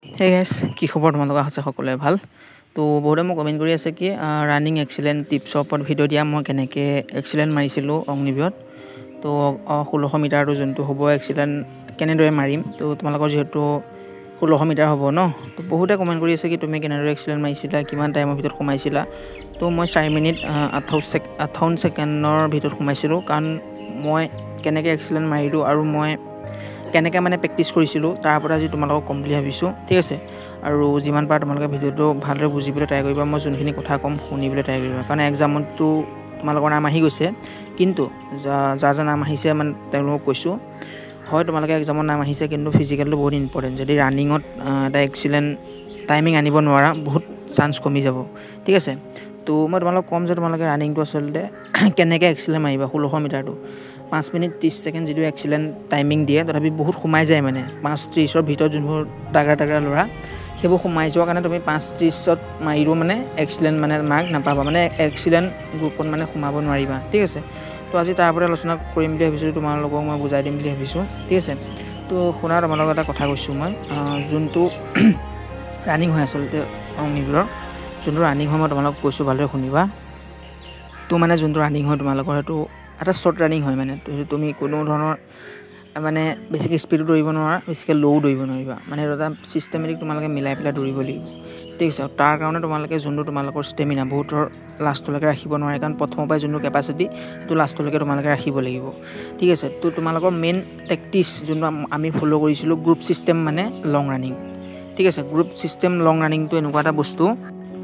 Hey guys, কি খবৰ তোমালোকৰ আছে সকলোৱে ভাল তো বহুতে মোক কমেন্ট কৰি আছে কি ৰানিং এক্সিলেন্ট টিপছৰ ওপৰত ভিডিঅ' দিয়া মই কেনেকৈ এক্সিলেন্ট মাৰিছিলোঁ অগ্নিবীৰত তো 1600 মিটাৰটো যোনটো হ'ব এক্সিলেন্ট কেনেদৰে মাৰিম তো তোমালোকৰ যেহেতু 1600 মিটাৰ হ'ব ন তো বহুতে কমেন্ট কৰি আছে কি তুমি কেনেদৰে এক্সিলেন্ট মাৰিছিলা কিমান টাইমৰ ভিতৰত সোমাইছিলা তো মই 4 মিনিট 58 ছেকেণ্ডৰ ভিতৰত সোমাইছিলোঁ কাৰণ মই কেনেকৈ এক্সিলেন্ট মাৰিলোঁ আৰু মই কেনেকৈ মানে প্ৰেক্টিছ কৰিছিলোঁ তাৰ পৰা আজি তোমালোকক কম বুলি ভাবিছোঁ ঠিক আছে আৰু যিমান পাৰা তোমালোকে ভিডিঅ'টো ভালদৰে বুজিবলৈ ট্ৰাই কৰিবা মই যোনখিনি কথা কম শুনিবলৈ ট্ৰাই কৰিবা কাৰণ এক্সামতো তোমালোকৰ নাম আহি গৈছে কিন্তু যাৰ নাম আহিছে মানে তেওঁলোকক কৈছোঁ হয় তোমালোকে এক্সামৰ নাম আহিছে কিন্তু ফিজিকেলটো বহুত ইম্পৰ্টেণ্ট যদি ৰানিঙত এটা এক্সিলেন্ট টাইমিং আনিব নোৱাৰা বহুত চান্স কমি যাব ঠিক আছে তো মই তোমালোকক কম যে তোমালোকে ৰানিংটো আচলতে কেনেকৈ এক্সিলেন্ট মাৰিবা 1600 মিটাৰটো 5 মিনিট 30 সেকেন্ড যদি এক্সিলেন্ট টাইমিং দিয়ে তথাপি বহুত সোমাই যায় মানে 5:30ৰ ভিতৰত যোনবোৰ টাগৰা ল'ৰা সেইবোৰ সোমাই যোৱাৰ কাৰণে তুমি 5:30ত মাৰিও মানে এক্সিলেন্ট মানে মাৰ্ক নাপাবা মানে এক্সিলেন্ট গ্ৰুপত মানে সোমাব নোৱাৰিবা ঠিক আছে তো আজি তাৰ ওপৰত আলোচনা কৰিম বুলি ভাবিছোঁ তোমালোকক মই বুজাই দিম বুলি ভাবিছোঁ ঠিক আছে তো শুনা তোমালোকক এটা কথা কৈছোঁ মই যোনটো ৰানিং হয় আচলতে অগ্নিবীৰৰ যোনটো ৰানিং হয় মই তোমালোকক কৈছোঁ ভালদৰে শুনিবা তো মানে যোনটো ৰানিং হয় তোমালোকৰ সেইটো এটা শৰ্ট ৰানিং হয় মানে তুমি কোনো ধৰণৰ মানে বেছিকৈ স্পীডো দৌৰিব নোৱাৰা বেছিকৈ লও দৌৰিব নোৱাৰিবা মানে এটা চিষ্টেমেটিক তোমালোকে মিলাই পেলাই দৌৰিব লাগিব ঠিক আছে তাৰ কাৰণে তোমালোকে যোনটো তোমালোকৰ ষ্টেমিনা বহুতৰ লাষ্টলৈকে ৰাখিব নোৱাৰে কাৰণ প্ৰথমৰ পৰাই যোনটো কেপাচিটি সেইটো লাষ্টলৈকে তোমালোকে ৰাখিব লাগিব ঠিক আছে তো তোমালোকৰ মেইন প্ৰেক্টিছ যোনটো আমি ফ'ল' কৰিছিলোঁ গ্ৰুপ ছিষ্টেম মানে লং ৰানিং ঠিক আছে গ্ৰুপ ছিষ্টেম লং ৰানিংটো এনেকুৱা এটা বস্তু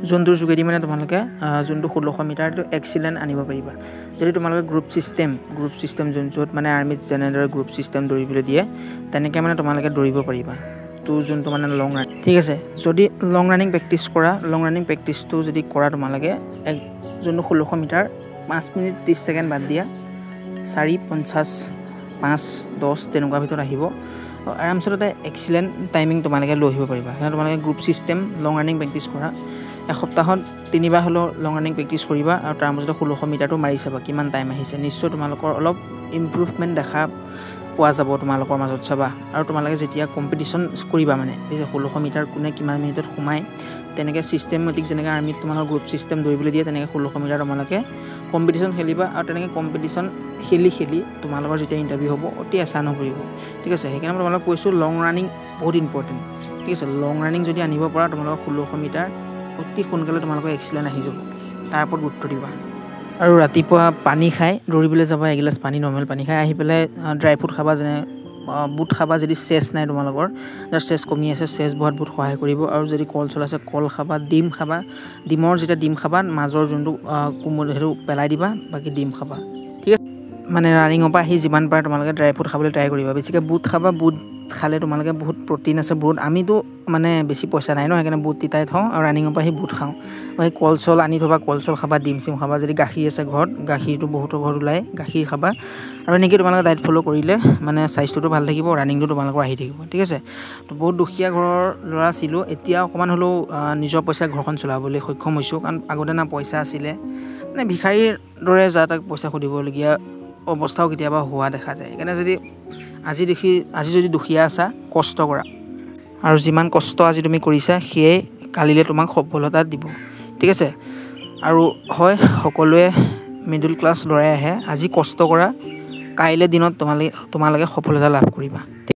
যোনটোৰ যোগেদি মানে তোমালোকে যোনটো 1600 মিটাৰটো এক্সিলেন্ট আনিব পাৰিবা যদি তোমালোকে গ্ৰুপ ছিষ্টেম যোনটোত মানে আৰ্মিত যেনেদৰে গ্ৰুপ ছিষ্টেম দৌৰিবলৈ দিয়ে তেনেকৈ মানে তোমালোকে দৌৰিব পাৰিবা তো যোনটো মানে লং ৰানিং ঠিক আছে যদি লং ৰানিং প্ৰেক্টিছ কৰা লং ৰানিং প্ৰেক্টিছটো যদি কৰা তোমালোকে যোনটো 1600 মিটাৰ 5 মিনিট 30 ছেকেণ্ড বাদ দিয়া 4:50 5:10 তেনেকুৱা ভিতৰত আহিব আৰামছে এটা এক্সিলেন্ট টাইমিং তোমালোকে লৈ আহিব পাৰিবা সেইকাৰণে তোমালোকে গ্ৰুপ ছিষ্টেম লং ৰানিং প্ৰেক্টিছ কৰা এসপ্তাহত 3বাৰ হ'লেও লং ৰানিং প্ৰেক্টিছ কৰিবা আৰু তাৰ মাজতে 1600 মিটাৰটো মাৰি চাবা কিমান টাইম আহিছে নিশ্চয় তোমালোকৰ অলপ ইম্প্ৰুভমেণ্ট দেখা পোৱা যাব তোমালোকৰ মাজত চাবা আৰু তোমালোকে যেতিয়া কম্পিটিশ্যন কৰিবা মানে এই যে 1600 মিটাৰ কোনে কিমান মিনিটত সোমায় তেনেকৈ চিষ্টেমেটিক যেনেকৈ আৰ্মিত তোমালোকৰ গ্ৰুপ ছিষ্টেম দৌৰিবলৈ দিয়ে তেনেকৈ 1600 মিটাৰ তোমালোকে কম্পিটিশ্যন খেলিবা আৰু তেনেকৈ কম্পিটিশ্যন খেলি তোমালোকৰ যেতিয়া ইণ্টাৰভিউ হ'ব অতি আচান হৈ পৰিব ঠিক আছে সেইকাৰণে মই তোমালোকক কৈছোঁ লং ৰানিং বহুত ইম্পৰ্টেণ্ট ঠিক আছে লং ৰানিং যদি আনিব পৰা তোমালোকৰ 1600 মিটাৰ অতি সোনকালে তোমালোকৰ এক্সিলেন্ট আহি যাব তাৰ ওপৰত গুৰুত্ব দিবা আৰু ৰাতিপুৱা পানী খাই দৌৰিবলৈ যাবা এগিলাচ পানী নৰ্মেল পানী খাই আহি পেলাই ড্ৰাই ফ্ৰুট খাবা যেনে বুট খাবা যদি চেছ নাই তোমালোকৰ যাৰ চেছ কমি আছে চেছ বহাত বহুত সহায় কৰিব আৰু যদি কল চল আছে কল খাবা ডিম খাবা ডিমৰ যেতিয়া ডিম খাবা মাজৰ যোনটো কোমল সেইটো পেলাই দিবা বাকী ডিম খাবা ঠিক আছে মানে ৰানিঙৰ পৰা আহি যিমান পাৰে তোমালোকে ড্ৰাই ফ্ৰুট খাবলৈ ট্ৰাই কৰিবা বেছিকৈ বুট খাবা বুট খালে তোমালোকে বহুত প্ৰটিন আছে বহুত আমিতো মানে বেছি পইচা নাই ন সেইকাৰণে বুট তিতাই থওঁ আৰু ৰানিঙৰ পৰা আহি বুট খাওঁ সেই কল চল আনি থবা কল চল খাবা ডিম চিম খাবা যদি গাখীৰ আছে ঘৰত গাখীৰটো বহুতৰ ঘৰত ওলায় গাখীৰ খাবা আৰু এনেকৈ তোমালোকে ডায়েট ফ'ল' কৰিলে মানে স্বাস্থ্যটো ভাল থাকিব ৰানিংটো তোমালোকৰ আহি থাকিব ঠিক আছে তো বহুত দুখীয়া ঘৰৰ ল'ৰা আছিলোঁ এতিয়া অকণমান হ'লেও নিজৰ পইচাৰে ঘৰখন চলাবলৈ সক্ষম হৈছোঁ কাৰণ আগতে না পইচা আছিলে মানে ভিখাৰীৰ দৰে যা তাক পইচা সুধিবলগীয়া অৱস্থাও কেতিয়াবা হোৱা দেখা যায় সেইকাৰণে যদি আজি যদি দুখীয়া আছা কষ্ট কৰা আৰু যিমান কষ্ট আজি তুমি কৰিছা সেয়াই কালিলৈ তোমাক সফলতা দিব ঠিক আছে আৰু হয় সকলোৱে মিডল ক্লাছ ল'ৰাই আহে আজি কষ্ট কৰা কাইলৈ দিনত তোমালোকে সফলতা লাভ কৰিবা।